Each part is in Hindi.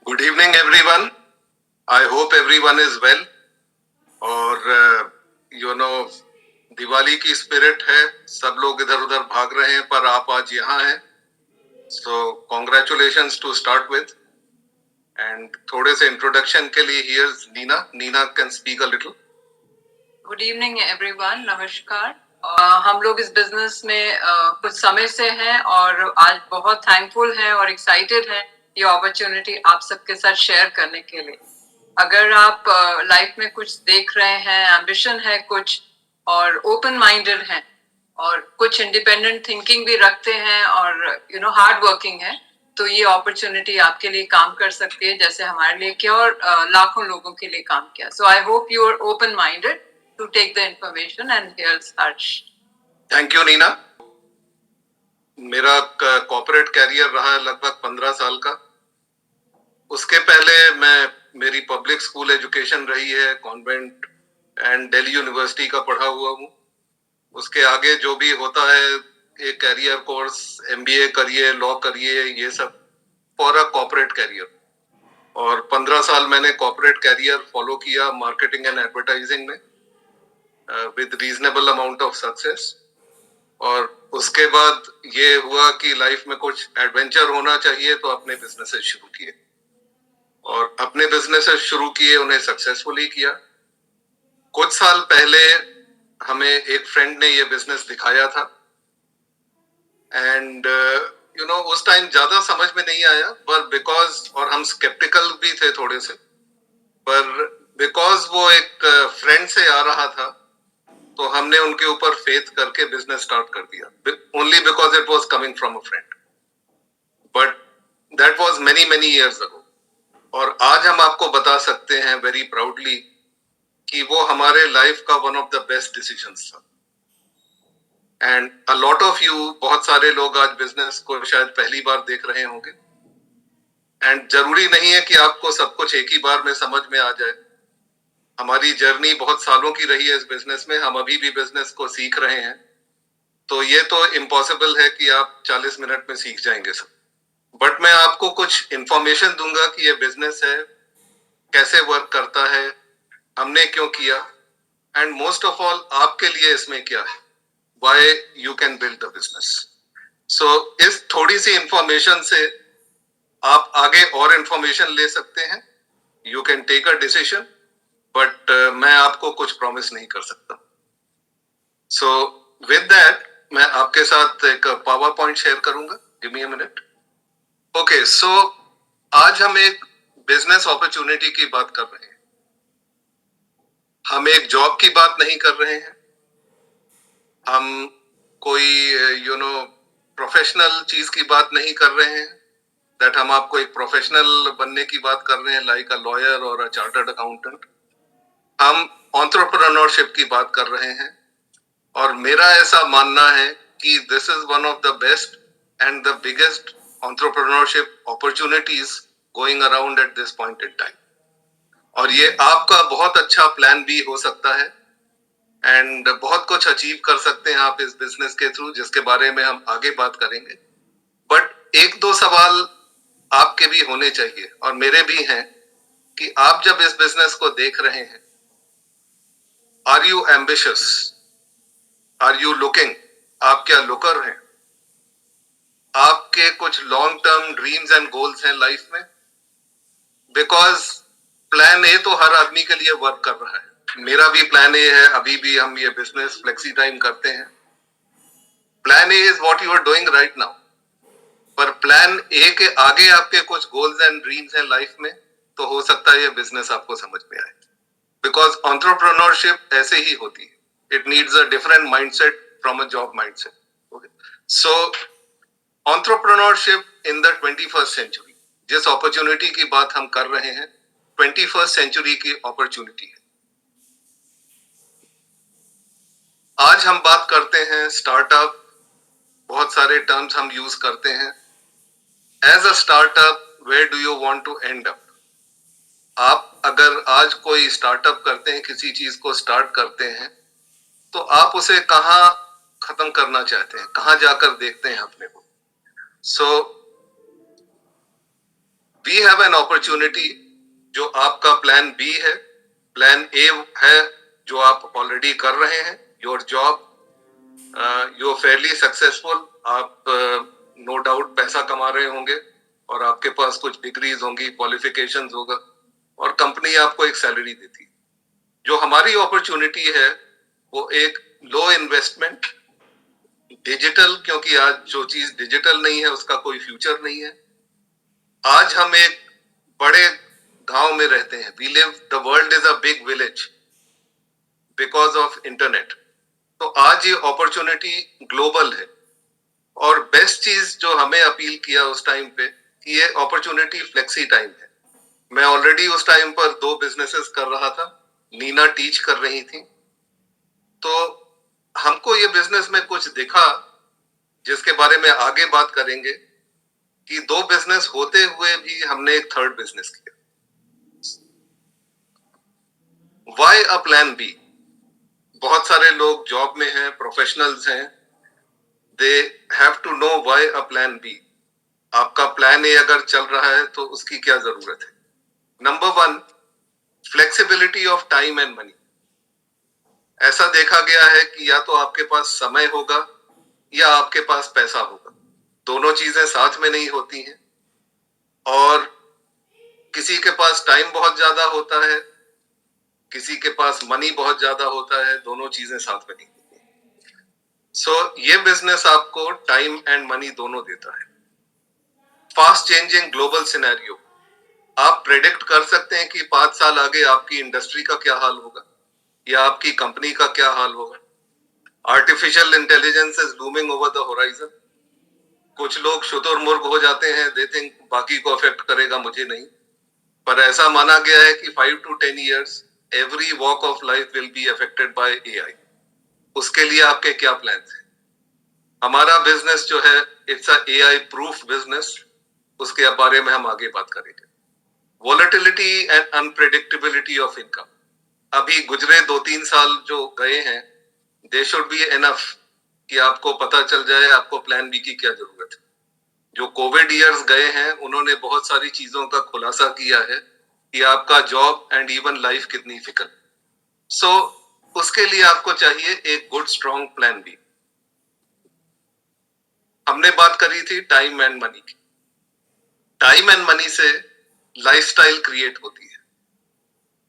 Good evening, everyone. I hope everyone is well. और दिवाली की स्पिरिट है, सब लोग इधर उधर भाग रहे हैं, पर आप आज यहाँ हैं. So congratulations to start with. And थोड़े से इंट्रोडक्शन के लिए here's Nina. Nina can speak a little. Good evening everyone. नमस्कार. हम लोग इस बिजनेस में कुछ समय से हैं और आज बहुत थैंकफुल हैं और एक्साइटेड हैं ये अपॉर्चुनिटी आप सबके साथ शेयर करने के लिए. अगर आप लाइफ में कुछ देख रहे हैं, एम्बिशन है कुछ और ओपन माइंडेड हैं और कुछ इंडिपेंडेंट थिंकिंग भी रखते हैं और हार्ड वर्किंग है, तो ये अपॉर्चुनिटी आपके लिए काम कर सकती है जैसे हमारे लिए किया और लाखों लोगों के लिए काम किया. So I hope you are open minded to take the information and here's Harsh. Thank you, Nina. मेरा कॉर्पोरेट कैरियर रहा है लगभग 15 साल का. उसके पहले मेरी पब्लिक स्कूल एजुकेशन रही है, कॉन्वेंट एंड दिल्ली यूनिवर्सिटी का पढ़ा हुआ हूँ. उसके आगे जो भी होता है, एक कैरियर कोर्स, एमबीए करिए, लॉ करिए, ये सब फॉर अ कॉर्पोरेट कैरियर. और 15 साल मैंने कॉर्पोरेट कैरियर फॉलो किया मार्केटिंग एंड एडवर्टाइजिंग में with reasonable amount of success. और उसके बाद ये हुआ कि लाइफ में कुछ एडवेंचर होना चाहिए, तो अपने बिजनेसेस शुरू किए और अपने बिजनेसेस शुरू किए, उन्हें सक्सेसफुली किया. कुछ साल पहले हमें एक फ्रेंड ने ये बिजनेस दिखाया था एंड उस टाइम ज्यादा समझ में नहीं आया, पर बिकॉज, और हम स्केप्टिकल भी थे थोड़े से, पर बिकॉज वो एक फ्रेंड से आ रहा था, तो हमने उनके ऊपर फेथ करके बिजनेस स्टार्ट कर दिया, only because it was coming from a friend. But that was many many years ago. और आज हम आपको बता सकते हैं वेरी प्राउडली कि वो हमारे लाइफ का one of the best decisions था. And a lot of you, बहुत सारे लोग आज बिजनेस को शायद पहली बार देख रहे होंगे. एंड जरूरी नहीं है कि आपको सब कुछ एक ही बार में समझ में आ जाए. हमारी जर्नी बहुत सालों की रही है इस बिजनेस में, हम अभी भी बिजनेस को सीख रहे हैं. तो ये तो इम्पॉसिबल है कि आप 40 मिनट में सीख जाएंगे सब. बट मैं आपको कुछ इंफॉर्मेशन दूंगा कि ये बिजनेस है, कैसे वर्क करता है, हमने क्यों किया, एंड मोस्ट ऑफ ऑल आपके लिए इसमें क्या है, why you can build the business. So इस थोड़ी सी इंफॉर्मेशन से आप आगे और इंफॉर्मेशन ले सकते हैं. You can take a decision, but मैं आपको कुछ प्रॉमिस नहीं कर सकता. सो विद दैट मैं आपके साथ एक पावर पॉइंट शेयर करूंगा. Give me a minute. Okay, so आज हम एक बिजनेस अपॉर्चुनिटी की बात कर रहे हैं. हम एक जॉब की बात नहीं कर रहे हैं. हम कोई प्रोफेशनल चीज की बात नहीं कर रहे हैं, दैट हम आपको एक प्रोफेशनल बनने की बात कर रहे हैं, लाइक अ लॉयर और अ चार्टर्ड अकाउंटेंट. हम एंटरप्रेन्योरशिप की बात कर रहे हैं. और मेरा ऐसा मानना है कि this is one of the best and the biggest entrepreneurship opportunities going around at this point in time. और ये आपका बहुत अच्छा प्लान भी हो सकता है एंड बहुत कुछ अचीव कर सकते हैं आप इस बिजनेस के थ्रू, जिसके बारे में हम आगे बात करेंगे. बट एक दो सवाल आपके भी होने चाहिए और मेरे भी हैं कि आप जब इस बिजनेस को देख रहे हैं, are you ambitious, are you looking, आप क्या लुकर हैं, आपके कुछ long term dreams and goals हैं लाइफ में. बिकॉज प्लान ए तो हर आदमी के लिए वर्क कर रहा है. मेरा भी प्लान ए है, अभी भी हम ये बिजनेस फ्लेक्सी टाइम करते हैं. Plan A is what you are doing right now. पर प्लान ए के आगे आपके कुछ गोल्स एंड ड्रीम्स हैं लाइफ में, तो हो सकता है ये बिजनेस आपको समझ में आए. बिकॉज एंटरप्रेन्योरशिप ऐसे ही होती है. It needs a different mindset from a job mindset. Okay, so entrepreneurship in the 21st century, जिस अपॉर्चुनिटी की बात हम कर रहे हैं, 21st सेंचुरी की अपॉर्चुनिटी है. आज हम बात करते हैं स्टार्टअप. बहुत सारे टर्म्स हम यूज करते हैं. As a startup, where do you want to end up. आप अगर आज कोई स्टार्टअप करते हैं, किसी चीज को स्टार्ट करते हैं, तो आप उसे कहाँ खत्म करना चाहते हैं, कहाँ जाकर देखते हैं अपने को. So we have an opportunity, जो आपका प्लान बी है, प्लान ए है जो आप ऑलरेडी कर रहे हैं, your job, you fairly successful, आप नो डाउट पैसा कमा रहे होंगे और आपके पास कुछ डिग्रीज होंगी, क्वालिफिकेशंस होगा और कंपनी आपको एक सैलरी देती है। जो हमारी अपॉर्चुनिटी है वो एक लो इन्वेस्टमेंट डिजिटल, क्योंकि आज जो चीज डिजिटल नहीं है उसका कोई फ्यूचर नहीं है। आज हम एक बड़े गांव में रहते हैं, we live, the world is a big village because of internet. तो आज ये अपॉर्चुनिटी ग्लोबल है और बेस्ट चीज जो हमें अपील किया उस टाइम पे कि ये अपॉर्चुनिटी फ्लेक्सी टाइम है। मैं ऑलरेडी उस टाइम पर 2 बिजनेसेस कर रहा था, नीना टीच कर रही थी, तो हमको ये बिजनेस में कुछ दिखा जिसके बारे में आगे बात करेंगे कि 2 बिजनेस होते हुए भी हमने एक थर्ड बिजनेस किया। Why a plan B? बहुत सारे लोग जॉब में हैं, प्रोफेशनल्स हैं, they have to know why a plan B. आपका प्लान ए अगर चल रहा है तो उसकी क्या जरूरत है? Number 1, flexibility of time and money. ऐसा देखा गया है कि या तो आपके पास समय होगा या आपके पास पैसा होगा, दोनों चीजें साथ में नहीं होती हैं। और किसी के पास टाइम बहुत ज्यादा होता है, किसी के पास मनी बहुत ज्यादा होता है, दोनों चीजें साथ में नहीं होती। सो ये बिजनेस आपको टाइम एंड मनी दोनों देता है। फास्ट चेंजिंग ग्लोबल सिनेरियो, आप प्रेडिक्ट कर सकते हैं कि 5 साल आगे आपकी इंडस्ट्री का क्या हाल होगा या आपकी कंपनी का क्या हाल होगा। Artificial intelligence is looming over the horizon. कुछ लोग शुतुरमुर्ग हो जाते हैं, दे थिंक बाकी को अफेक्ट करेगा, मुझे नहीं, पर ऐसा माना गया है कि 5 to 10 years every walk of life will be affected by AI. उसके लिए आपके क्या प्लान्स हैं? हमारा बिजनेस जो है it's a AI proof business, उसके बारे में हम आगे बात करेंगे। Volatility and unpredictability of income, अभी गुजरे 2-3 साल जो गए हैं, दे शुड बी एनफ कि आपको पता चल जाए आपको प्लान बी की क्या जरूरत है। जो कोविड ईयर्स गए हैं उन्होंने बहुत सारी चीजों का खुलासा किया है कि आपका जॉब एंड इवन लाइफ कितनी फिकल। सो उसके लिए आपको चाहिए एक गुड स्ट्रॉन्ग प्लान बी। हमने बात करी थी टाइम एंड मनी की। टाइम एंड मनी से लाइफस्टाइल क्रिएट होती है।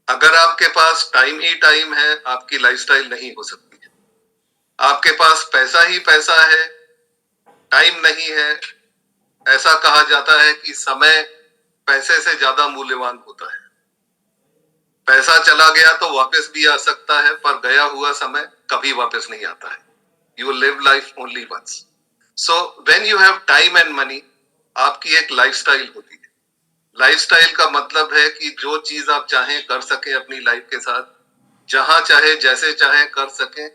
अगर आपके पास टाइम ही टाइम है, आपकी लाइफस्टाइल नहीं हो सकती है। आपके पास पैसा ही पैसा है, टाइम नहीं है, ऐसा कहा जाता है कि समय पैसे से ज्यादा मूल्यवान होता है। पैसा चला गया तो वापस भी आ सकता है, पर गया हुआ समय कभी वापस नहीं आता है। You live life only once. So when you have time and money, आपकी एक लाइफस्टाइल होती है। लाइफस्टाइल का मतलब है कि जो चीज आप चाहें कर सके अपनी लाइफ के साथ, जहां चाहे जैसे चाहे कर सके,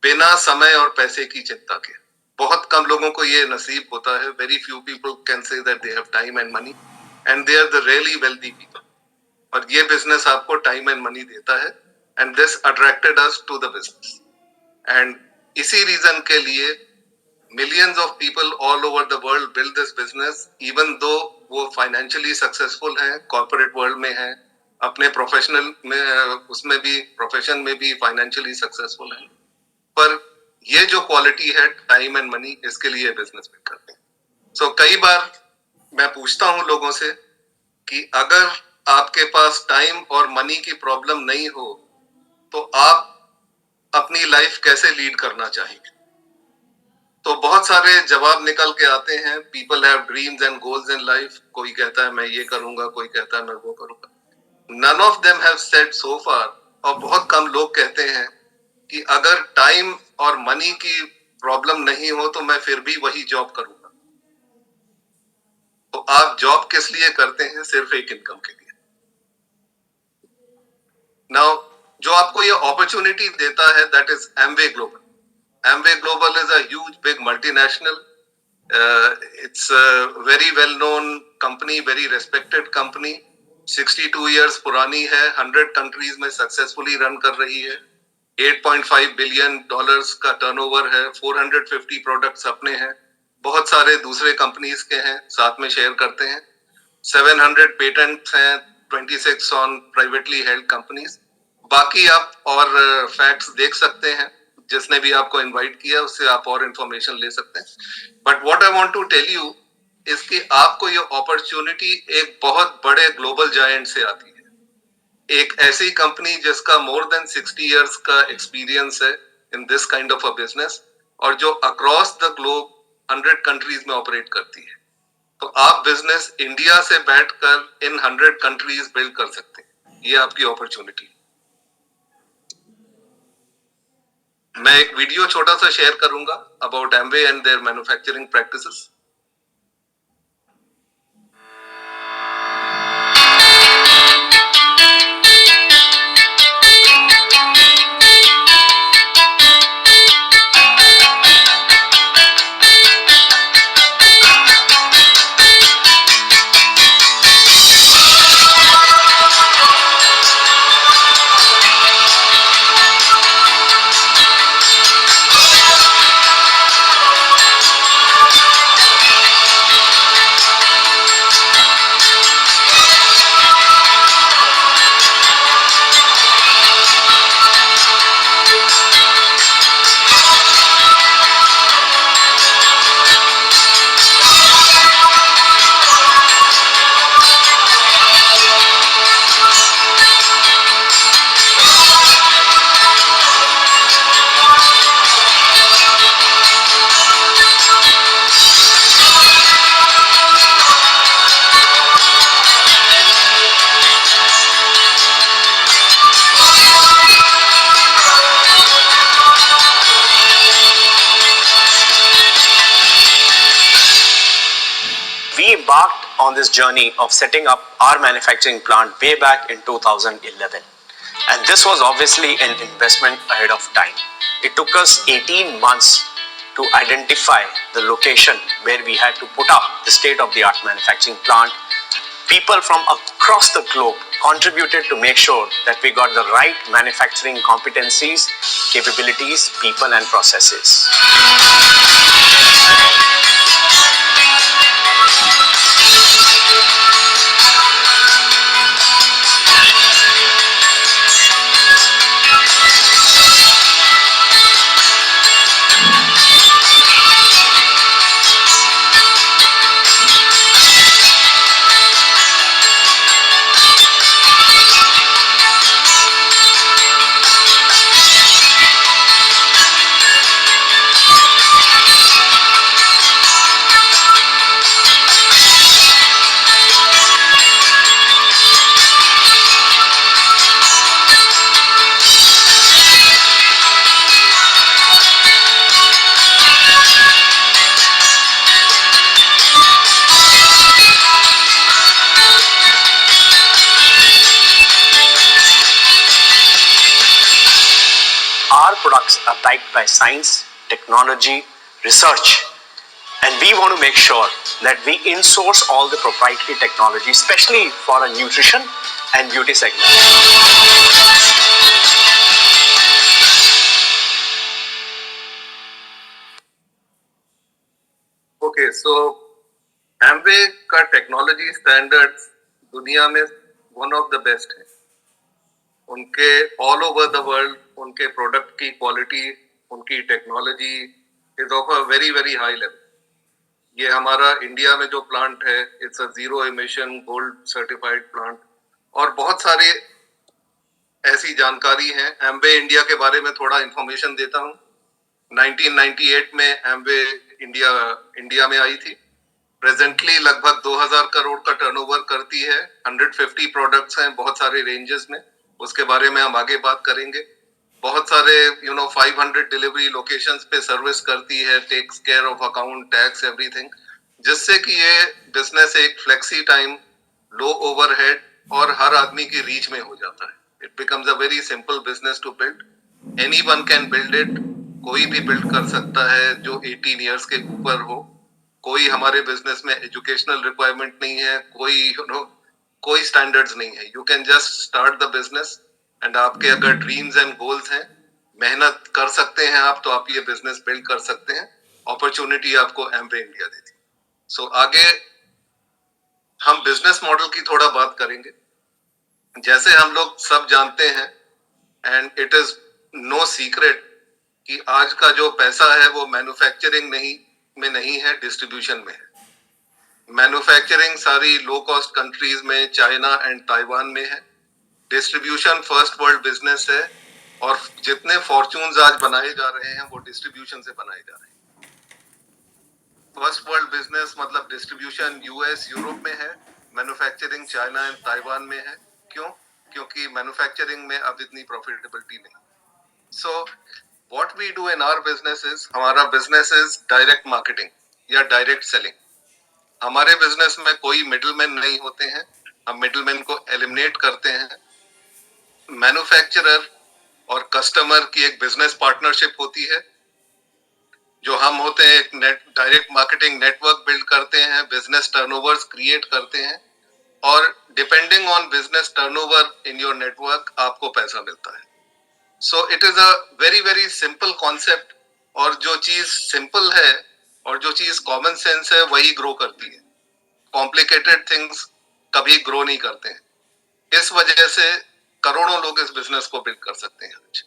बिना समय और पैसे की चिंता के। बहुत कम लोगों को ये नसीब होता है। Very few people can say that they have time and money and they are the really wealthy people. और ये बिजनेस आपको टाइम एंड मनी देता है and this attracted us to the business. And इसी रीजन के लिए millions of people all over the world build this business, even though वो फाइनेंशियली सक्सेसफुल हैं, कॉर्पोरेट वर्ल्ड में हैं, अपने प्रोफेशनल में उसमें भी, प्रोफेशन में भी फाइनेंशियली सक्सेसफुल हैं, पर ये जो क्वालिटी है टाइम एंड मनी, इसके लिए बिजनेस में करते हैं। सो कई बार मैं पूछता हूं लोगों से कि अगर आपके पास टाइम और मनी की प्रॉब्लम नहीं हो तो आप अपनी लाइफ कैसे लीड करना चाहेंगे? तो बहुत सारे जवाब निकल के आते हैं। People have dreams and goals in life. कोई कहता है मैं ये करूंगा, कोई कहता है मैं वो करूंगा। None of them have said so far, और बहुत कम लोग कहते हैं कि अगर टाइम और मनी की प्रॉब्लम नहीं हो तो मैं फिर भी वही जॉब करूंगा। तो आप जॉब किस लिए करते हैं? सिर्फ एक इनकम के लिए। नाउ जो आपको ये अपॉर्चुनिटी देता है, that is Amway global. Amway Global is a huge, big multinational. It's a very well-known company, very respected company. 62 years पुरानी है, 100 countries में successfully run कर रही है। $8.5 billion का टर्नओवर है, 450 प्रोडक्ट्स अपने हैं। बहुत सारे दूसरे कंपनीज के हैं, साथ में शेयर करते हैं। 700 पेटेंट्स हैं, 26 ऑन प्राइवेटली हेल्ड कंपनीज। बाकी आप और फैक्ट्स देख सकते हैं, जिसने भी आपको इनवाइट किया उससे आप और इंफॉर्मेशन ले सकते हैं। But what I want to tell you इसकी आपको ये अपॉर्चुनिटी एक बहुत बड़े ग्लोबल जायंट से आती है। एक ऐसी कंपनी जिसका मोर देन 60 इयर्स का एक्सपीरियंस है in this kind of a business, और जो अक्रॉस द ग्लोब 100 कंट्रीज में ऑपरेट करती है। तो आप बिजनेस इंडिया से बैठकर इन 100 कंट्रीज बिल्ड कर सकते हैं। ये आपकी अपॉर्चुनिटी। मैं एक वीडियो छोटा सा शेयर करूंगा about Amway and there manufacturing practices. We embarked on this journey of setting up our manufacturing plant way back in 2011. And this was obviously an investment ahead of time. It took us 18 months to identify the location where we had to put up the state-of-the-art manufacturing plant. People from across the globe contributed to make sure that we got the right manufacturing competencies, capabilities, people and processes. Our products are backed by science, technology, research, and we want to make sure that we in-source all the proprietary technology, especially for a nutrition and beauty segment. Okay, so Amway का टेक्नोलॉजी स्टैंडर्ड्स दुनिया में वन ऑफ द बेस्ट है। उनके ऑल ओवर द वर्ल्ड उनके प्रोडक्ट की क्वालिटी, उनकी technology is of a very very high level. ये हमारा इंडिया में जो प्लांट है, it's a zero emission gold certified plant. और बहुत सारे ऐसी जानकारी है। एमवे इंडिया के बारे में थोड़ा इंफॉर्मेशन देता हूँ। 1998 में एमवे इंडिया में आई थी। प्रेजेंटली लगभग 2000 करोड़ का टर्नओवर करती है। 150 प्रोडक्ट्स हैं बहुत सारे रेंजेस में, उसके बारे में हम आगे बात करेंगे। बहुत सारे 500 डिलीवरी लोकेशंस पे सर्विस करती है, takes care of account, tax, everything, जिससे कि ये बिजनेस एक फ्लेक्सी टाइम, लो ओवरहेड और हर आदमी की रीच में हो जाता है। It becomes a very simple business to build. Anyone can build it. कोई भी बिल्ड कर सकता है जो 18 इयर्स के ऊपर हो। कोई हमारे बिजनेस में एजुकेशनल रिक्वायरमेंट नहीं है, कोई स्टैंडर्ड्स नहीं है। You can just start the business and आपके अगर ड्रीम्स एंड गोल्स हैं, मेहनत कर सकते हैं आप, तो आप ये बिजनेस बिल्ड कर सकते हैं। अपॉर्चुनिटी आपको एमवे इंडिया देती। सो आगे हम बिजनेस मॉडल की थोड़ा बात करेंगे। जैसे हम लोग सब जानते हैं, and it is no secret, कि आज का जो पैसा है वो मैन्युफैक्चरिंग नहीं है, डिस्ट्रीब्यूशन में है। मैन्युफैक्चरिंग सारी लो कॉस्ट कंट्रीज में, चाइना एंड ताइवान में है। डिस्ट्रीब्यूशन फर्स्ट वर्ल्ड बिजनेस है, और जितने फॉर्चून्स आज बनाए जा रहे हैं वो डिस्ट्रीब्यूशन से बनाए जा रहे हैं। फर्स्ट वर्ल्ड बिजनेस मतलब डिस्ट्रीब्यूशन यूएस यूरोप में है, मैन्युफैक्चरिंग चाइना एंड ताइवान में है। क्यों? क्योंकि मैन्युफैक्चरिंग में अब इतनी प्रॉफिटेबिलिटी नहीं। So what we do in our business is, हमारा बिजनेस इज डायरेक्ट मार्केटिंग या डायरेक्ट सेलिंग। हमारे बिजनेस में कोई मिडिलमैन नहीं होते हैं, हम मिडिलमैन को एलिमिनेट करते हैं। मैन्युफैक्चरर और कस्टमर की एक बिजनेस पार्टनरशिप होती है, जो हम होते हैं एक डायरेक्ट मार्केटिंग नेटवर्क बिल्ड करते हैं, बिजनेस टर्नओवर्स क्रिएट करते हैं, और depending on business turnover in your network आपको पैसा मिलता है। So it is a very very simple concept, और जो चीज सिंपल है और जो चीज कॉमन सेंस है वही ग्रो करती है। कॉम्प्लिकेटेड थिंग्स कभी ग्रो नहीं करते हैं। इस वजह से करोड़ों लोग इस बिजनेस को बिल्ड कर सकते हैं आज।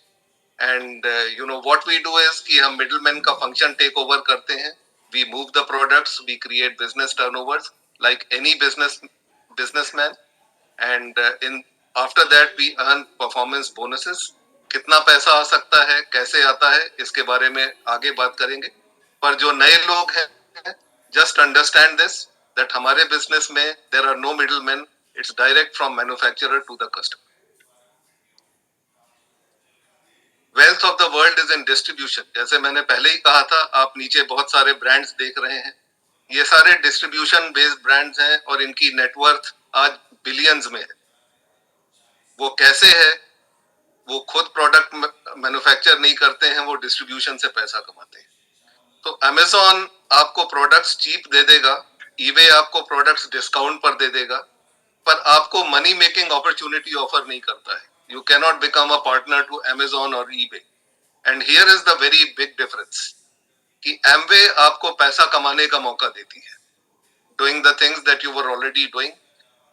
And you know what we do is कि हम मिडिलमैन का फंक्शन टेक ओवर करते हैं। We move the products, we create business turnovers like any businessman, and in after that we earn performance bonuses. कितना पैसा आ सकता है, कैसे आता है, इसके बारे में आगे बात करेंगे। पर जो नए लोग हैं, जस्ट अंडरस्टैंड दिस, दैट हमारे बिजनेस में there are no middleman, it's direct from manufacturer to the customer. Wealth of the world is in distribution. जैसे मैंने पहले ही कहा था, आप नीचे बहुत सारे ब्रांड्स देख रहे हैं, ये सारे डिस्ट्रीब्यूशन बेस्ड ब्रांड्स हैं, और इनकी नेटवर्थ आज बिलियंस में है। वो कैसे है? वो खुद प्रोडक्ट मैन्युफैक्चर नहीं करते हैं, वो डिस्ट्रीब्यूशन से पैसा कमाते हैं। तो अमेजॉन आपको प्रोडक्ट्स चीप दे देगा, ईबे आपको प्रोडक्ट्स डिस्काउंट पर दे देगा, पर आपको मनी मेकिंग अपॉर्चुनिटी ऑफर नहीं करता है। You can not become a partner to Amazon और eBay. And here is the very big difference, कि एमवे आपको पैसा कमाने का मौका देती है। Doing the things that you were already doing,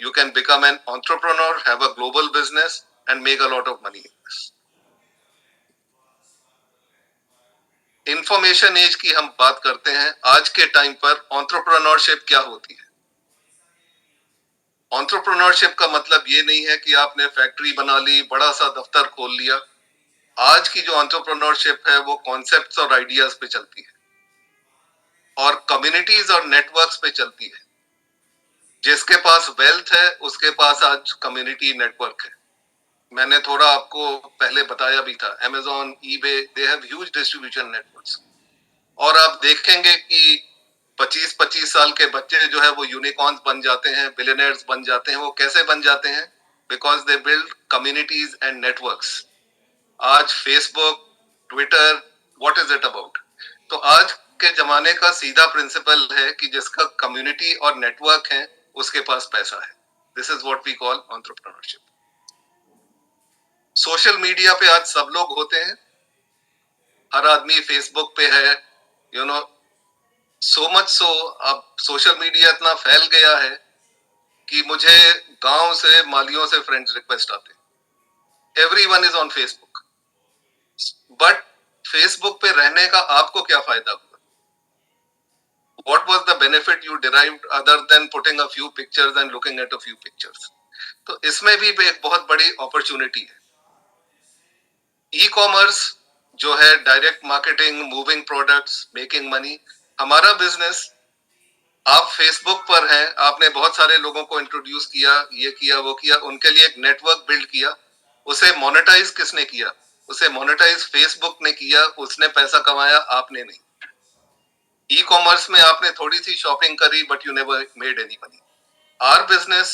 you can become an entrepreneur, have a global business and make a lot of money in this. Information age की हम बात करते हैं। आज के टाइम पर एंटरप्रेन्योरशिप क्या होती है? एंटरप्रेन्योरशिप का मतलब ये नहीं है कि आपने फैक्ट्री बना ली, बड़ा सा दफ्तर खोल लिया। आज की जो एंटरप्रेन्योरशिप है वो कॉन्सेप्ट्स और आइडियाज पे चलती है, और कम्युनिटीज और नेटवर्क्स पे चलती है। जिसके पास वेल्थ है उसके पास आज कम्युनिटी नेटवर्क है। मैंने थोड़ा आपको पहले बताया भी था, Amazon, eBay, they have huge distribution networks. और आप देखेंगे कि 25-25 साल के बच्चे जो है वो यूनिकॉर्न्स बन जाते हैं, बिलियनर्स बन जाते हैं। वो कैसे बन जाते हैं? Because they build communities and networks. आज Facebook, Twitter, what is it about? तो आज के जमाने का सीधा प्रिंसिपल है कि जिसका कम्युनिटी और नेटवर्क है उसके पास पैसा है। This is what we call entrepreneurship. Social media पे आज सब लोग होते हैं, हर आदमी फेसबुक पे है, you know, so much so अब सोशल मीडिया इतना फैल गया है कि मुझे गांव से, मालियों से फ्रेंड्स रिक्वेस्ट आते हैं। Everyone is on Facebook, but Facebook पे रहने का आपको क्या फायदा हुआ? What was the benefit you derived other than putting a few pictures and looking at a few pictures? तो इसमें भी एक बहुत बड़ी अपॉर्चुनिटी है। ई कॉमर्स जो है direct marketing, moving products, making money. हमारा बिजनेस, आप फेसबुक पर हैं, आपने बहुत सारे लोगों को इंट्रोड्यूस किया, ये किया, वो किया, उनके लिए एक नेटवर्क बिल्ड किया। उसे मोनेटाइज किसने किया? उसे मोनेटाइज फेसबुक ने किया। उसने पैसा कमाया, आपने नहीं। ई कॉमर्स में आपने थोड़ी सी शॉपिंग करी, but you never made any money. Our business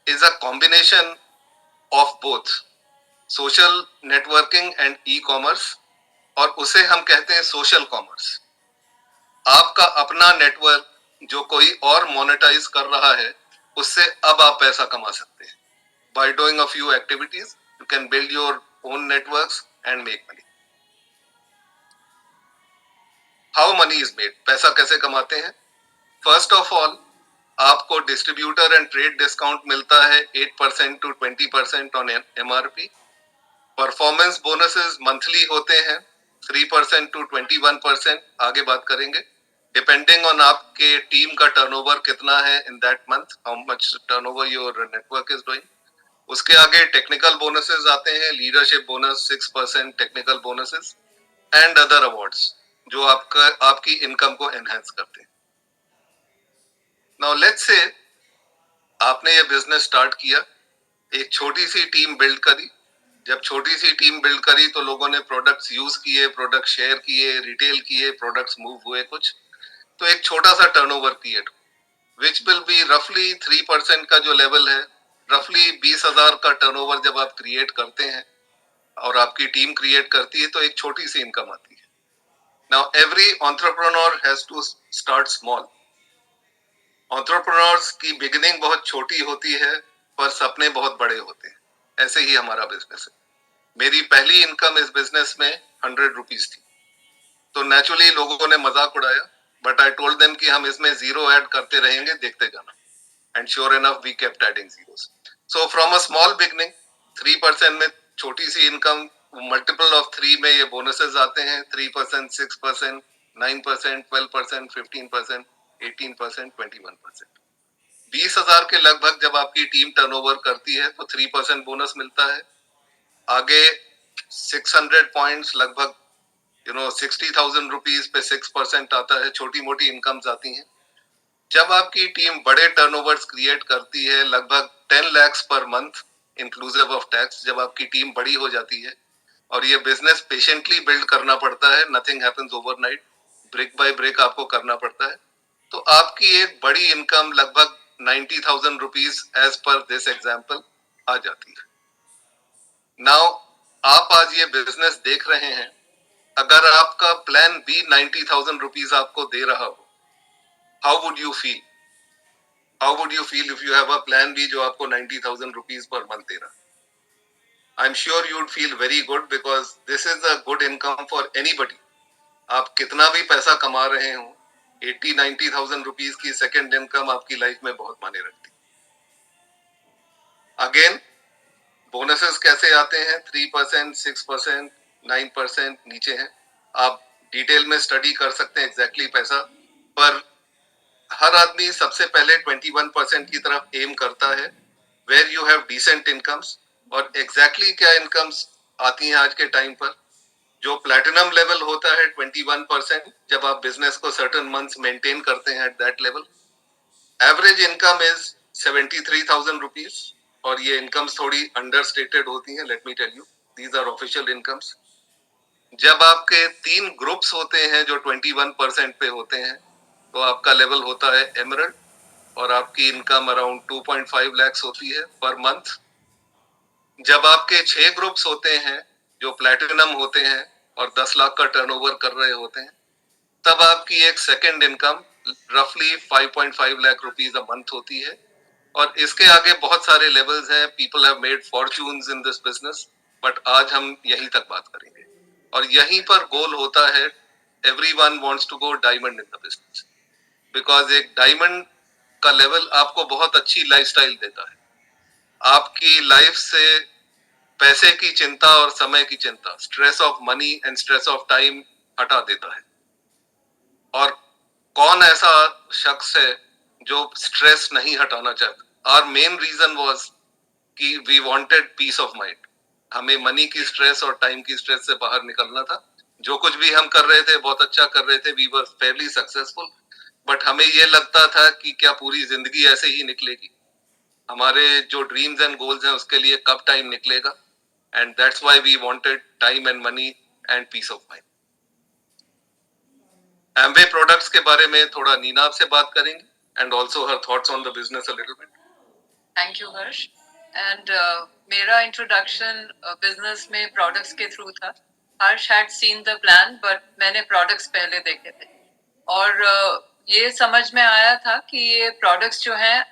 is a combination of both social networking and e commerce, और उसे हम कहते हैं सोशल कॉमर्स। आपका अपना नेटवर्क जो कोई और मोनेटाइज कर रहा है, उससे अब आप पैसा कमा सकते हैं। By doing a few activities you can build your own networks and make money. How many is made, पैसा कैसे कमाते हैं? फर्स्ट ऑफ ऑल, आपको डिस्ट्रीब्यूटर एंड ट्रेड डिस्काउंट मिलता है 8% to 20% on MRP। Performance bonuses monthly होते हैं 3% to 21%, आगे बात करेंगे, डिपेंडिंग ऑन आपके टीम का टर्नओवर कितना है in that month, how much turnover your network is doing. उसके आगे टेक्निकल बोनसेस आते हैं, leadership bonus 6%, technical bonuses and other awards जो आपकी इनकम को एनहेंस करते हैं। नाउ लेट्स से आपने ये बिजनेस स्टार्ट किया, एक छोटी सी टीम बिल्ड करी। जब छोटी सी टीम बिल्ड करी तो लोगों ने प्रोडक्ट्स यूज किए, प्रोडक्ट शेयर किए, रिटेल किए, प्रोडक्ट्स मूव हुए कुछ, तो एक छोटा सा turnover create, which will be रफली 3% का जो लेवल है, रफली 20,000 का टर्नओवर जब आप क्रिएट करते हैं और आपकी टीम क्रिएट करती है तो एक छोटी सी इनकम आती है। Now every entrepreneur has to start small. Entrepreneurs की बिगिनिंग बहुत छोटी होती है पर सपने बहुत बड़े होते हैं। ऐसे ही हमारा बिजनेस है। मेरी पहली इनकम इस बिजनेस में 100 रुपीज थी, तो नेचुरली लोगों ने मजाक उड़ाया, बट आई टोल्ड देम कि हम इसमें जीरो ऐड करते रहेंगे, देखते जाना। And sure enough we kept adding zeros. So from a small beginning 3% में छोटी सी इनकम, मल्टीपल ऑफ 3 में ये बोनसेस आते हैं, 3%, 6%, 9%, 12%, 15%, 18%, 21%। 20,000 के लगभग जब आपकी टीम टर्नओवर करती है तो 3% बोनस मिलता है। आगे 600 पॉइंट्स, लगभग 60,000 रुपीज पे 6% आता है। छोटी मोटी इनकम्स आती हैं। जब आपकी टीम बड़े टर्नओवर्स क्रिएट करती है, लगभग 10 lakhs per month inclusive of tax, जब आपकी टीम बड़ी हो जाती है, और ये बिजनेस पेशेंटली बिल्ड करना पड़ता है, nothing happens overnight, brick by brick आपको करना पड़ता है, तो आपकी एक बड़ी इनकम लगभग 90,000 rupees as per this example आ जाती है। नाउ आप आज ये बिजनेस देख रहे हैं, अगर आपका प्लान बी 90,000 रुपीज आपको दे रहा हो, how would you feel? How would you feel if you have a plan B जो आपको 90,000 रुपीज पर मंथ दे रहा है? I am sure you would feel very good, because this is a good income for anybody. आप कितना भी पैसा कमा रहे हो, 80-90,000 रुपीज की सेकेंड इनकम आपकी लाइफ में बहुत मायने रखती है। अगेन, बोनसेस कैसे आते हैं? 3%, 6%, 9% नीचे हैं। आप डिटेल में स्टडी कर सकते हैं एग्जैक्टली पैसा, पर हर आदमी सबसे पहले 21% की तरफ एम करता है, where you have decent incomes. और एग्जैक्टली क्या इनकम्स आती हैं आज के टाइम पर? जो प्लैटिनम लेवल होता है 21%, जब आप बिजनेस को सर्टेन मंथ्स मेंटेन करते हैं at that level, average income is 73,000 rupees. और ये इनकम्स थोड़ी अंडरस्टेटेड होती हैं, let me tell you, these are official incomes. जब आपके 3 ग्रुप्स होते हैं जो 21% पे होते हैं, तो आपका लेवल होता है एमरल्ड, और आपकी इनकम अराउंड 2.5 lakhs होती है पर मंथ। जब आपके 6 ग्रुप्स होते हैं जो प्लैटिनम होते हैं और 10 लाख का टर्नओवर कर रहे होते हैं, तब आपकी एक सेकेंड इनकम रफली 5.5 लाख रुपीज अ मंथ होती है। और इसके आगे बहुत सारे लेवल्स हैं, people have made fortunes in this business, but आज हम यहीं तक बात करेंगे। और यहीं पर गोल होता है, everyone wants to go diamond in the business, because एक डायमंड का लेवल आपको बहुत अच्छी लाइफस्टाइल देता है। आपकी लाइफ से पैसे की चिंता और समय की चिंता, stress of money and stress of time हटा देता है। और कौन ऐसा शख्स है जो स्ट्रेस नहीं हटाना चाहता? आवर मेन रीजन वाज कि we wanted peace of mind. हमें मनी की स्ट्रेस और टाइम की स्ट्रेस से बाहर निकलना था। जो कुछ भी हम कर रहे थे बहुत अच्छा कर रहे थे, we were fairly successful, but हमें ये लगता था कि क्या पूरी जिंदगी ऐसे ही निकलेगी? हमारे जो ड्रीम्स एंड गोल्स हैं उसके लिए कब टाइम निकलेगा? And that's why we wanted time and money and peace of mind. Amway products के बारे में थोड़ा नीना आपसे बात करेंगी, and also her thoughts on the business a little bit. Thank you Harsh. And मेरा इंट्रोडक्शन बिजनेस में प्रोडक्ट्स के थ्रू था। Harsh had seen the plan, but मैंने प्रोडक्ट्स पहले देखे थे, और ये समझ में आया था कि ये प्रोडक्ट्स जो हैं,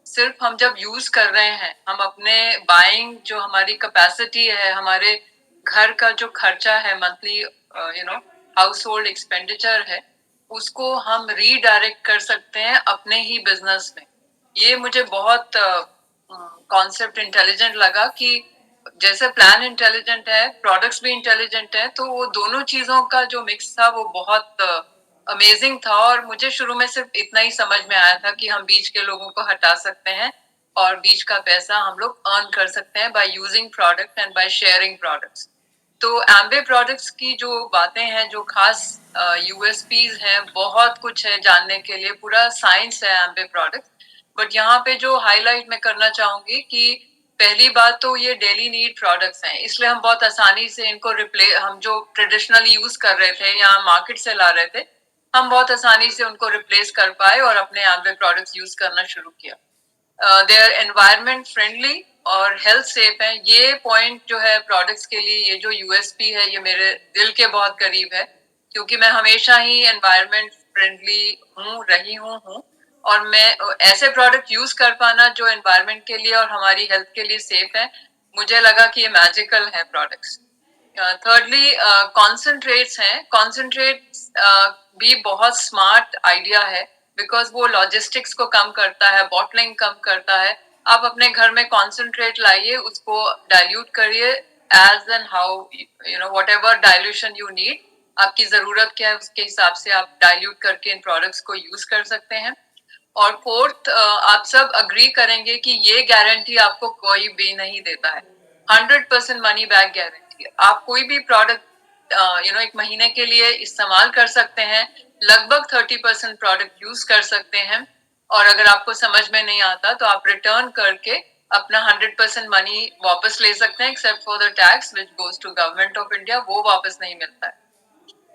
सिर्फ हम जब यूज कर रहे हैं, हम अपने बाइंग जो हमारी कैपेसिटी है, हमारे घर का जो खर्चा है मंथली, हाउस होल्ड एक्सपेंडिचर है उसको हम रीडायरेक्ट कर सकते हैं अपने ही बिजनेस में। ये मुझे बहुत कॉन्सेप्ट इंटेलिजेंट लगा कि जैसे प्लान इंटेलिजेंट है, प्रोडक्ट्स भी इंटेलिजेंट है, तो वो दोनों चीजों का जो मिक्स था वो बहुत अमेजिंग था। और मुझे शुरू में सिर्फ इतना ही समझ में आया था कि हम बीच के लोगों को हटा सकते हैं और बीच का पैसा हम लोग अर्न कर सकते हैं by using product and by sharing products. तो एम्बे प्रोडक्ट्स की जो बातें हैं, जो खास यूएसपीज हैं, बहुत कुछ है जानने के लिए, पूरा साइंस है एम्बे प्रोडक्ट्स। बट यहाँ पे जो हाईलाइट मैं करना चाहूंगी कि पहली बात तो ये डेली नीड प्रोडक्ट्स हैं, इसलिए हम बहुत आसानी से इनको हम जो ट्रेडिशनली यूज कर रहे थे या मार्केट से ला रहे थे, हम बहुत आसानी से उनको रिप्लेस कर पाए और अपने एम्बे प्रोडक्ट्स यूज करना शुरू किया। दे आर एनवायरमेंट फ्रेंडली और हेल्थ सेफ है। ये पॉइंट जो है प्रोडक्ट्स के लिए, ये जो यूएसपी है, ये मेरे दिल के बहुत करीब है, क्योंकि मैं हमेशा ही एनवायरमेंट फ्रेंडली रही हूँ। और मैं ऐसे प्रोडक्ट यूज कर पाना जो एनवायरमेंट के लिए और हमारी हेल्थ के लिए सेफ है, मुझे लगा कि ये मैजिकल है प्रोडक्ट्स। थर्डली कॉन्सेंट्रेट्स हैं। कॉन्सेंट्रेट्स भी बहुत स्मार्ट आइडिया है, बिकॉज वो लॉजिस्टिक्स को कम करता है, बॉटलिंग कम करता है। आप अपने घर में कॉन्सेंट्रेट लाइए, उसको डाइल्यूट करिए as and how whatever dilution you need, आपकी जरूरत क्या है उसके हिसाब से आप डाइल्यूट करके इन प्रोडक्ट्स को यूज कर सकते हैं। और फोर्थ, आप सब अग्री करेंगे कि ये गारंटी आपको कोई भी नहीं देता है, 100% मनी बैक गारंटी। आप कोई भी प्रोडक्ट एक महीने के लिए इस्तेमाल कर सकते हैं, लगभग 30% प्रोडक्ट यूज कर सकते हैं, और अगर आपको समझ में नहीं आता तो आप रिटर्न करके अपना 100% मनी वापस ले सकते हैं, except for the tax which goes to government of India, वो वापस नहीं मिलता है।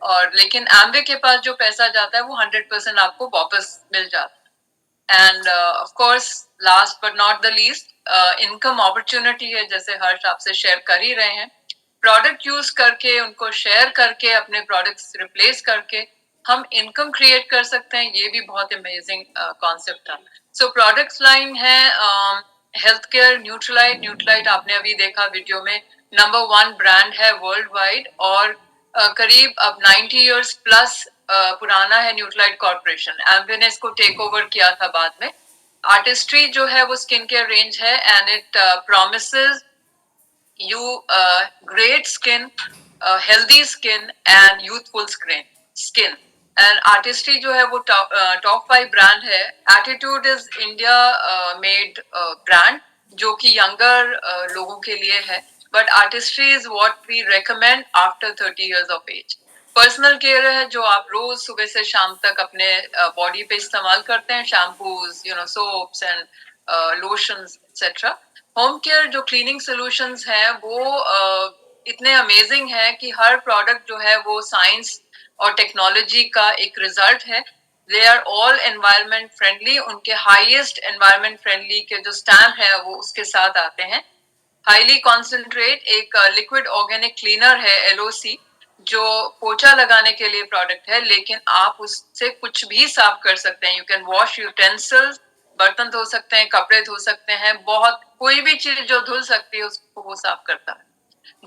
और लेकिन एम्बे के पास जो पैसा जाता है वो 100% आपको वापस मिल जाता है। End of course last but not the least, income opportunity है, जैसे हर्ष आपसे शेयर कर ही रहे हैं। प्रोडक्ट यूज करके, उनको शेयर करके, अपने प्रोडक्ट्स रिप्लेस करके हम इनकम क्रिएट कर सकते हैं। ये भी बहुत अमेजिंग कॉन्सेप्ट था। सो प्रोडक्ट्स लाइन है हेल्थ केयर न्यूट्रलाइट। न्यूट्रलाइट आपने अभी देखा वीडियो में, नंबर 1 ब्रांड है वर्ल्ड वाइड, और करीब अब 90 इयर्स प्लस पुराना है न्यूट्रलाइट कॉर्पोरेशन। एम्बे ने इसको टेक ओवर किया था बाद में। आर्टिस्ट्री जो है वो स्किन केयर रेंज है, and it promises you great skin, healthy skin and youthful skin and artistry जो है वो top 5 brand है। Attitude is India made brand जो कि younger लोगों के लिए है, but artistry is what we recommend after 30 years of age। Personal care है जो आप रोज सुबह से शाम तक अपने बॉडी पे इस्तेमाल करते हैं, shampoos, soaps and lotions etcetera. Home care जो क्लीनिंग सॉल्यूशंस हैं वो इतने अमेजिंग है कि हर प्रोडक्ट जो है वो साइंस और टेक्नोलॉजी का एक रिजल्ट है। They are all environment friendly, उनके हाईएस्ट एनवायरमेंट फ्रेंडली के जो स्टैम्प है वो उसके साथ आते हैं। हाईली कॉन्सेंट्रेट एक लिक्विड ऑर्गेनिक क्लीनर है LOC, जो पोछा लगाने के लिए प्रोडक्ट है, लेकिन आप उससे कुछ भी साफ कर सकते हैं। यू कैन वॉश यूटेंसिल्स, बर्तन धो सकते हैं, कपड़े धो सकते हैं, बहुत कोई भी चीज जो धुल सकती है उसको वो साफ करता है।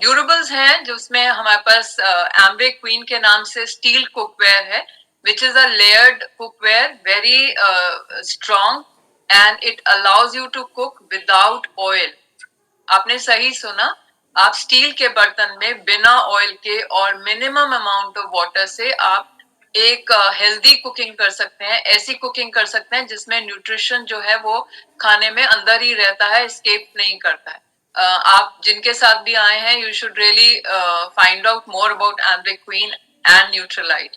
ड्यूरेबल्स हैं जिसमें हमारे पास एम्बे क्वीन के नाम से स्टील कुकवेयर है, which is a layered cookware, very strong, and it allows you to cook without oil. आपने सही सुना, आप स्टील के बर्तन में बिना ऑयल के और मिनिमम अमाउंट ऑफ वाटर से आप एक हेल्दी कुकिंग कर सकते हैं, ऐसी कुकिंग कर सकते हैं जिसमें न्यूट्रिशन जो है वो खाने में अंदर ही रहता है, एस्केप नहीं करता है। आप जिनके साथ भी आए हैं, you should really find out more about Amway Queen and Nutrilite.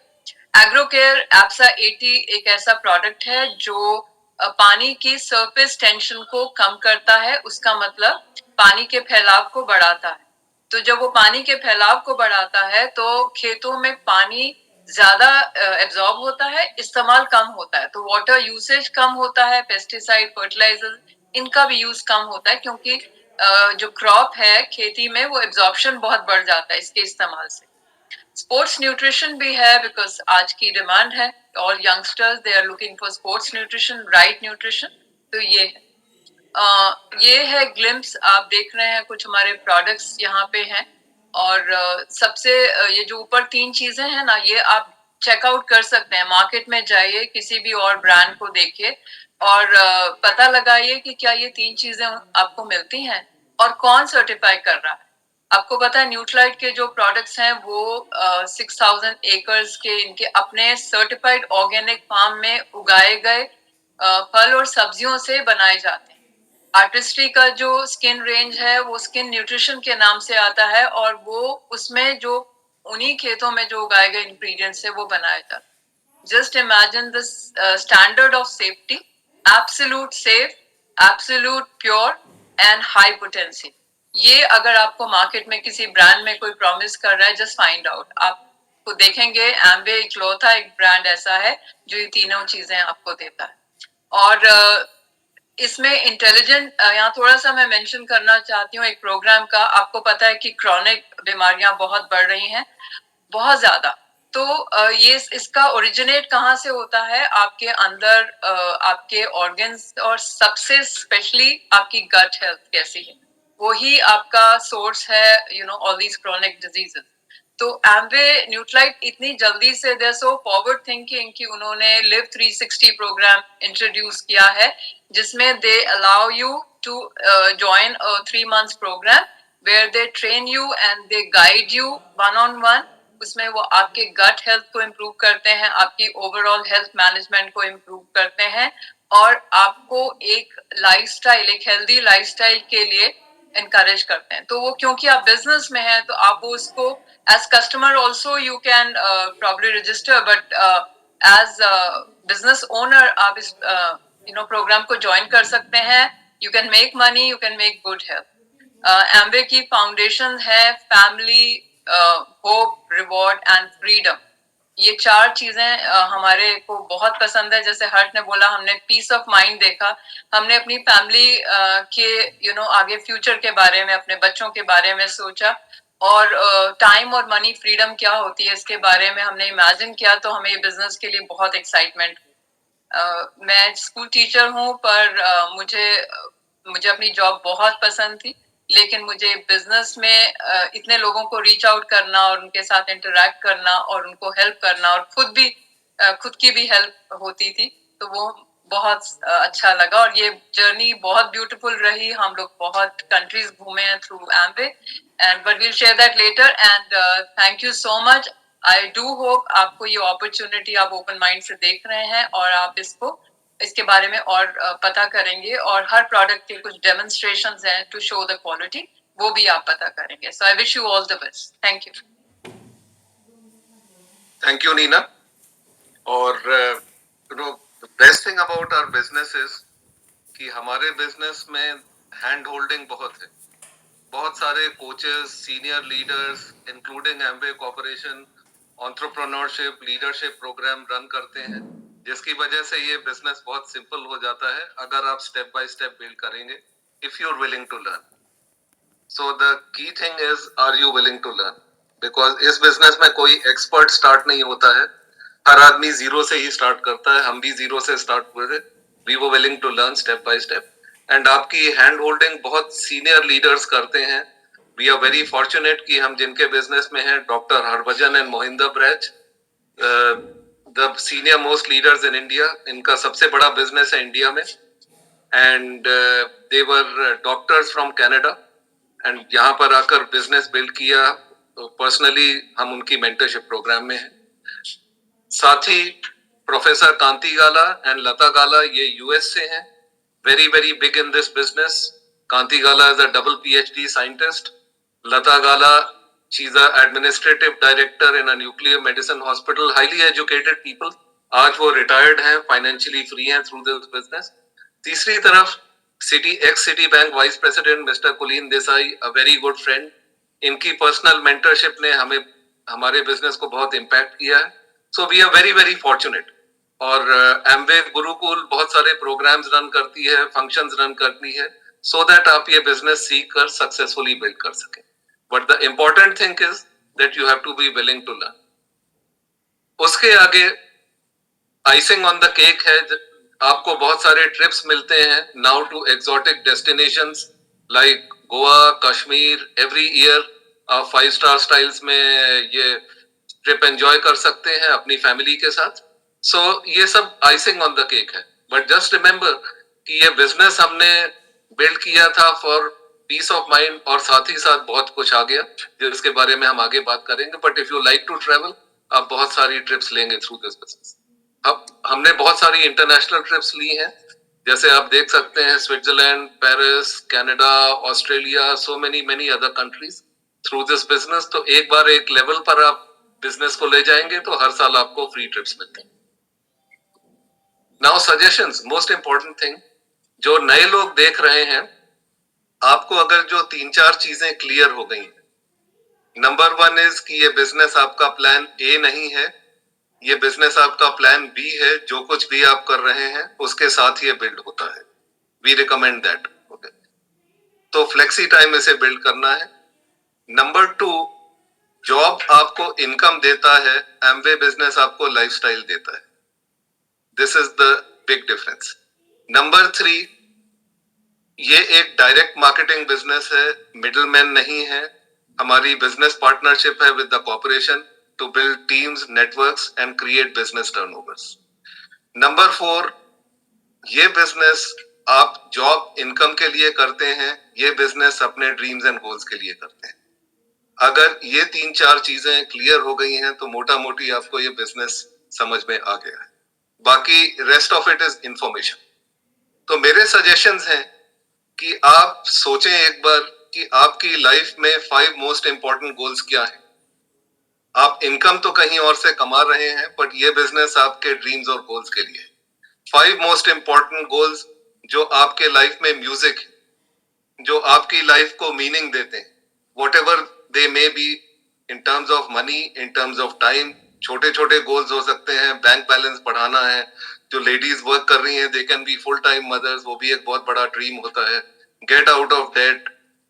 Agro care एप्सा 80 एक ऐसा प्रोडक्ट है जो पानी की सरफेस टेंशन को कम करता है, उसका मतलब पानी के फैलाव को बढ़ाता है। तो जब वो पानी के फैलाव को बढ़ाता है तो खेतों में पानी ज्यादा एब्जॉर्ब होता है, इस्तेमाल कम होता है, तो वाटर यूसेज कम होता है, पेस्टिसाइड, फर्टिलाइजर इनका भी यूज कम होता है, क्योंकि जो क्रॉप है खेती में वो एब्जॉर्प्शन बहुत बढ़ जाता है इसके इस्तेमाल से। स्पोर्ट्स न्यूट्रिशन भी है, बिकॉज आज की डिमांड है, all youngsters they are looking for sports nutrition, right nutrition, तो ये है। ये है ग्लिम्स, आप देख रहे हैं कुछ हमारे प्रोडक्ट्स यहाँ पे हैं। और सबसे ये जो ऊपर 3 चीजें हैं ना, ये आप चेकआउट कर सकते हैं। मार्केट में जाइए, किसी भी और ब्रांड को देखिए और पता लगाइए कि क्या ये 3 चीजें आपको मिलती हैं और कौन सर्टिफाई कर रहा है। आपको पता है न्यूट्राइट के जो प्रोडक्ट्स हैं वो 6000 एकर्स के इनके अपने सर्टिफाइड ऑर्गेनिक फार्म में उगाए गए फल और सब्जियों से बनाए जाते हैं। आर्टिस्ट्री का जो स्किन रेंज है वो स्किन न्यूट्रिशन के नाम से आता है और वो उसमें जो उन्हीं खेतों में जो उगाए गए इंग्रेडिएंट्स है वो बनाया जाता है। Just imagine the standard of safety, absolute safe, absolute pure and high potency. ये अगर आपको मार्केट में किसी ब्रांड में कोई प्रॉमिस कर रहा है, जस्ट फाइंड आउट। आपको देखेंगे एम्बे इकलौता एक ब्रांड ऐसा है जो ये तीनों चीजें आपको देता है। और इसमें इंटेलिजेंट, यहाँ थोड़ा सा मैं मेंशन करना चाहती हूँ एक प्रोग्राम का। आपको पता है कि क्रॉनिक बीमारियां बहुत बढ़ रही हैं, बहुत ज्यादा। तो ये इसका ओरिजिनेट कहाँ से होता है? आपके अंदर आपके ऑर्गन्स और सबसे स्पेशली आपकी गट हेल्थ कैसी है, वही आपका सोर्स है ऑल दीज क्रॉनिक डिजीजेस। तो एम्बे न्यूट्राइट इतनी जल्दी से दे सो फॉरवर्ड थिंकिंग कि उन्होंने लिव 360 प्रोग्राम इंट्रोड्यूस किया है, जिसमें they allow you to join a 3 months program where they train you and they guide you one on one। उसमें वो आपके गट हेल्थ को इम्प्रूव करते हैं, आपकी ओवरऑल हेल्थ मैनेजमेंट को इम्प्रूव करते हैं और आपको एक लाइफस्टाइल, एक हेल्दी लाइफस्टाइल के लिए encourage करते हैं। तो वो क्योंकि आप बिजनेस में हैं तो आप वो उसको as customer also you can probably register, but as business owner आप इस प्रोग्राम को ज्वाइन कर सकते हैं। you can make money, you can make good health। एम्बे की फाउंडेशन है family, hope, reward and freedom. ये 4 चीजें हमारे को बहुत पसंद है। जैसे हर्ष ने बोला, हमने पीस ऑफ माइंड देखा, हमने अपनी फैमिली के आगे फ्यूचर के बारे में, अपने बच्चों के बारे में सोचा और टाइम और मनी फ्रीडम क्या होती है इसके बारे में हमने इमेजिन किया। तो हमें ये बिजनेस के लिए बहुत एक्साइटमेंट। मैं स्कूल टीचर हूँ पर मुझे अपनी जॉब बहुत पसंद थी, लेकिन मुझे बिजनेस में इतने लोगों को रीच आउट करना और उनके साथ इंटरेक्ट करना और उनको हेल्प करना और खुद की भी हेल्प होती थी, तो वो बहुत अच्छा लगा। और ये जर्नी बहुत ब्यूटीफुल रही। हम लोग बहुत कंट्रीज घूमे हैं through Amway and but we'll share that later. And thank you so much. I do hope आपको ये अपॉर्चुनिटी आप ओपन माइंड से देख रहे हैं और आप इसके बारे में और पता करेंगे और हर प्रोडक्ट के कुछ डेमोन्स्ट्रेशंस हैं टू शो द क्वालिटी, वो भी आप पता करेंगे। So I wish you all the best. Thank you. Thank you Neena. और best thing about our business is कि हमारे बिजनेस में हैंड होल्डिंग बहुत है। बहुत सारे coaches, senior leaders including Amway corporation entrepreneurship leadership program run करते हैं, जिसकी वजह से ये बिजनेस बहुत सिंपल हो जाता है अगर आप स्टेप बाय स्टेप बिल्ड करेंगे, if you are willing to learn. So the key thing is, are you willing to learn? Because इस बिजनेस में कोई एक्सपर्ट स्टार्ट नहीं होता है, हर आदमी जीरो से ही स्टार्ट करता है। हम भी जीरो से स्टार्ट हुए थे। We were willing to learn step by step and आपकी हैंड होल्डिंग बहुत सीनियर लीडर्स करते हैं। वी आर वेरी फॉर्चुनेट कि हम जिनके बिजनेस में हैं, डॉक्टर हरभजन एंड मोहिंदर ब्रैज, the senior most leaders in India, इनका सबसे बड़ा बिजनेस है इंडिया में and they were doctors from Canada and यहाँ पर आकर बिजनेस बिल्ड किया। तो पर्सनली हम उनकी मेंटरशिप प्रोग्राम में हैं। साथ ही प्रोफेसर कांति गाला एंड लता गाला, ये यूएस से हैं, very very big in this business. Kanti Gala is a double PhD scientist. Lata Gala, she is a administrative director in a nuclear medicine hospital, highly educated people. आज वो रिटायर्ड हैं, फाइनेंशियली फ्री हैं थ्रू दिस बिजनेस। तीसरी तरफ Citibank vice president mister Kulin Desai, a very good friend. इनकी पर्सनल मेंटरशिप ने हमारे बिजनेस को बहुत इम्पैक्ट किया है। So we are very very fortunate. और एम्बे गुरुकुल बहुत सारे प्रोग्राम्स रन करती है, फंक्शंस रन करती है, सो दैट आप ये बिजनेस सीख कर सक्सेसफुली बिल्ड कर सके। But the important thing is that you have to be willing to learn. उसके आगे आइसिंग ऑन द केक है, आपको बहुत सारे ट्रिप्स मिलते हैं now to exotic destinations like Goa, Kashmir. Every year आप 5 स्टार स्टाइल्स में ये ट्रिप एंजॉय कर सकते हैं अपनी फैमिली के साथ. सो ये सब आइसिंग ऑन द केक है. बट जस्ट रिमेम्बर कि ये बिजनेस हमने बिल्ड किया था फॉर पीस ऑफ माइंड, और साथ ही साथ बहुत कुछ आ गया जिसके बारे में हम आगे बात करेंगे. But if you like to travel, आप बहुत सारी ट्रिप्स लेंगे थ्रू दिस बिजनेस. अब हमने बहुत सारी इंटरनेशनल ट्रिप्स ली हैं, जैसे आप देख सकते हैं Switzerland, Paris, Canada, Australia, so many other countries through this business. तो एक बार एक लेवल पर आप बिजनेस को ले जाएंगे तो हर साल आपको फ्री ट्रिप्स मिलते हैं. Now suggestions, most important thing, जो नए लोग देख रहे हैं, आपको अगर जो 3-4 चीजें क्लियर हो गई हैं. नंबर 1 इज कि ये बिजनेस आपका प्लान ए नहीं है, ये बिजनेस आपका प्लान बी है. जो कुछ भी आप कर रहे हैं उसके साथ ये बिल्ड होता है. We recommend that. ओके, तो फ्लेक्सी टाइम इसे बिल्ड करना है. नंबर 2, जॉब आपको इनकम देता है, एमवे बिजनेस आपको लाइफस्टाइल देता है. This is the big difference. Number 3, ये एक डायरेक्ट मार्केटिंग बिजनेस है, मिडलमैन नहीं है. हमारी बिजनेस पार्टनरशिप है with the corporation to build teams, networks and create business turnovers. Number 4, ये बिजनेस आप जॉब इनकम के लिए करते हैं, ये बिजनेस अपने ड्रीम्स एंड गोल्स के लिए करते हैं. अगर ये 3-4 चीजें क्लियर हो गई हैं तो मोटा मोटी आपको ये बिजनेस समझ में आ गया है. बाकी rest of it is information. तो मेरे सजेशंस हैं कि आप सोचें एक बार कि आपकी लाइफ में 5 मोस्ट इंपॉर्टेंट गोल्स क्या हैं. आप इनकम तो कहीं और से कमा रहे हैं, बट ये बिजनेस आपके ड्रीम्स और गोल्स के लिए है. 5 मोस्ट इंपॉर्टेंट गोल्स जो आपके लाइफ में म्यूजिक, जो आपकी लाइफ को मीनिंग देते हैं, what ever they may be, in terms of money, in terms of time. छोटे छोटे गोल्स हो सकते हैं, बैंक बैलेंस बढ़ाना है. जो लेडीज वर्क कर रही हैं, they can be full time mothers, वो भी एक बहुत बड़ा ड्रीम होता है. Get out of debt,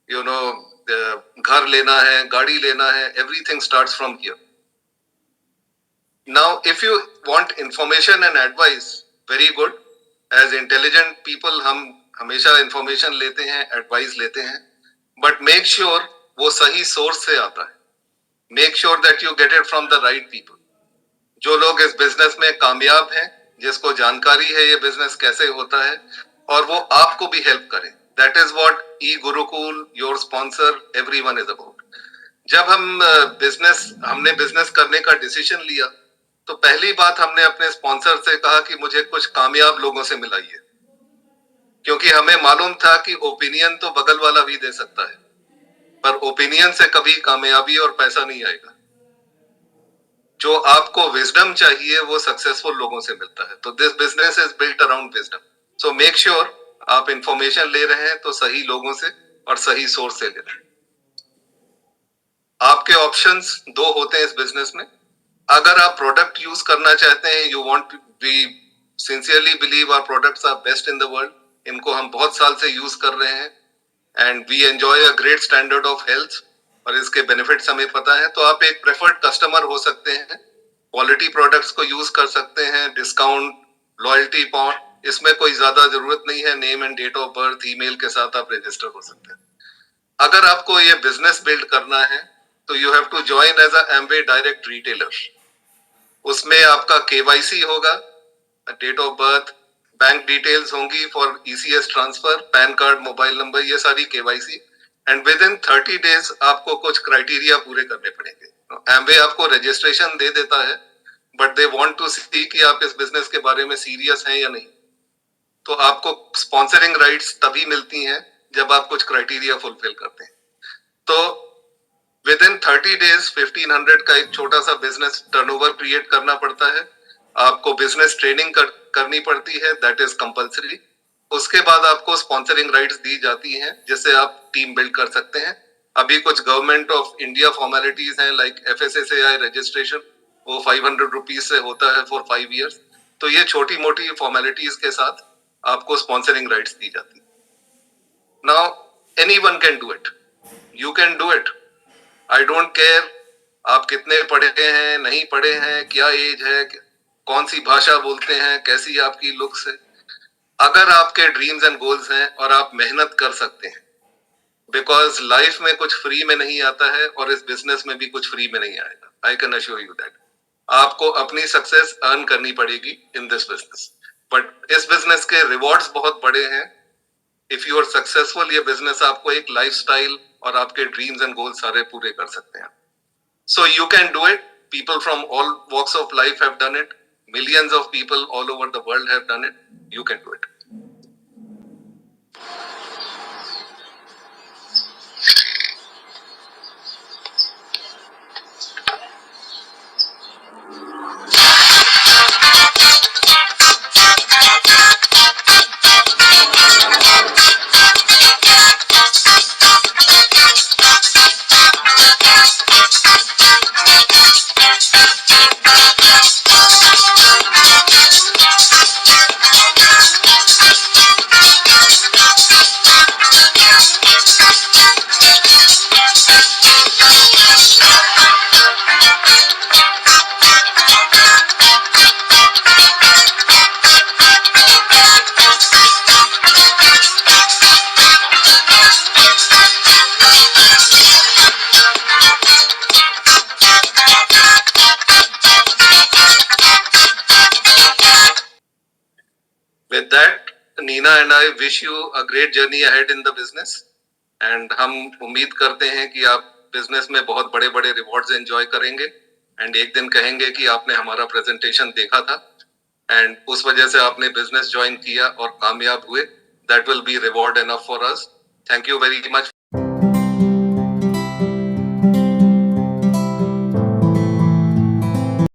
you know, घर लेना है, गाड़ी लेना है. Everything starts from here. Now if you want information and advice, very good. As intelligent people हम हमेशा इंफॉर्मेशन लेते हैं, एडवाइस लेते हैं, बट मेक श्योर वो सही सोर्स से आता है. Make sure that you get it from the right people. जो लोग इस बिजनेस में कामयाब हैं, जिसको जानकारी है ये बिजनेस कैसे होता है, और वो आपको भी हेल्प करें. That is what E Gurukul, your sponsor, everyone is about. जब हमने बिजनेस करने का डिसीजन लिया, तो पहली बात हमने अपने स्पॉन्सर से कहा कि मुझे कुछ कामयाब लोगों से मिलाइए, क्योंकि हमें मालूम था कि ओपिनियन तो बगल वाला भी दे सकता है, पर ओपिनियन से कभी कामयाबी और पैसा नहीं आएगा. जो आपको विजडम चाहिए वो सक्सेसफुल लोगों से मिलता है. तो this business is built around wisdom. So make sure आप इंफॉर्मेशन ले रहे हैं तो सही लोगों से और सही सोर्स से ले रहे हैं. आपके ऑप्शंस 2 होते हैं इस बिजनेस में. अगर आप प्रोडक्ट यूज करना चाहते हैं, you want, we sincerely believe our products are best in the world. इनको हम बहुत साल से यूज कर रहे हैं and we enjoy a great standard of health, और इसके बेनिफिट्स हमें पता है. तो आप एक प्रेफर्ड कस्टमर हो सकते हैं, क्वालिटी प्रोडक्ट्स को यूज कर सकते हैं, डिस्काउंट, लॉयल्टी पॉइंट, इसमें कोई ज्यादा जरूरत नहीं है. Name and date of birth, email के साथ आप रजिस्टर हो सकते हैं. अगर आपको ये बिजनेस बिल्ड करना है तो you have to join as a Amway direct retailer. उसमें आपका केवाईसी होगा, date of birth, bank details होंगी for ECS transfer, PAN card, mobile number, ये सारी KYC. And within 30 days आपको कुछ क्राइटेरिया पूरे करने पड़ेंगे. एमवे आपको रजिस्ट्रेशन दे देता है, बट दे वांट टू सी कि आप इस बिजनेस के बारे में सीरियस हैं या नहीं. तो आपको स्पॉन्सरिंग राइट्स तभी मिलती हैं जब आप कुछ क्राइटेरिया फुलफिल करते हैं. तो विद इन 30 डेज 1500 का एक छोटा सा बिजनेस टर्नओवर क्रिएट करना पड़ता है. आपको बिजनेस ट्रेनिंग करनी पड़ती है, दैट इज कंपलसरी. उसके बाद आपको स्पॉन्सरिंग राइट्स दी जाती हैं, जिससे आप टीम बिल्ड कर सकते हैं. अभी कुछ गवर्नमेंट ऑफ इंडिया फॉर्मेलिटीज हैं, लाइक FSSAI रजिस्ट्रेशन, वो 500 रुपीज से होता है फॉर 5 ईयर्स. तो ये छोटी मोटी फॉर्मेलिटीज के साथ आपको स्पॉन्सरिंग राइट्स दी जाती है. Now anyone can do it, you can do it. I don't care आप कितने पढ़े हैं, नहीं पढ़े हैं, क्या एज है, कौन सी भाषा बोलते हैं, कैसी आपकी लुक्स है. अगर आपके ड्रीम्स एंड गोल्स हैं और आप मेहनत कर सकते हैं, बिकॉज लाइफ में कुछ फ्री में नहीं आता है और इस बिजनेस में भी कुछ फ्री में नहीं आएगा. I can assure you that. आपको अपनी सक्सेस अर्न करनी पड़ेगी इन दिस बिजनेस. बट इस बिजनेस के रिवॉर्ड्स बहुत बड़े हैं. इफ यू आर सक्सेसफुल, ये बिजनेस आपको एक लाइफस्टाइल और आपके ड्रीम्स एंड गोल्स सारे पूरे कर सकते हैं. So you can do it. People from all walks of life have done it. Millions of people all over the world have done it. You can do it. With that, Nina and I wish you a great journey ahead in the business. And हम उम्मीद करते हैं कि आप बिजनेस में बहुत बड़े बड़े रिवॉर्ड्स एंजॉय करेंगे एंड एक दिन कहेंगे कि आपने हमारा प्रेजेंटेशन देखा था एंड उस वजह से आपने बिजनेस ज्वाइन किया और कामयाब हुए. That will be reward enough for us. Thank you very much.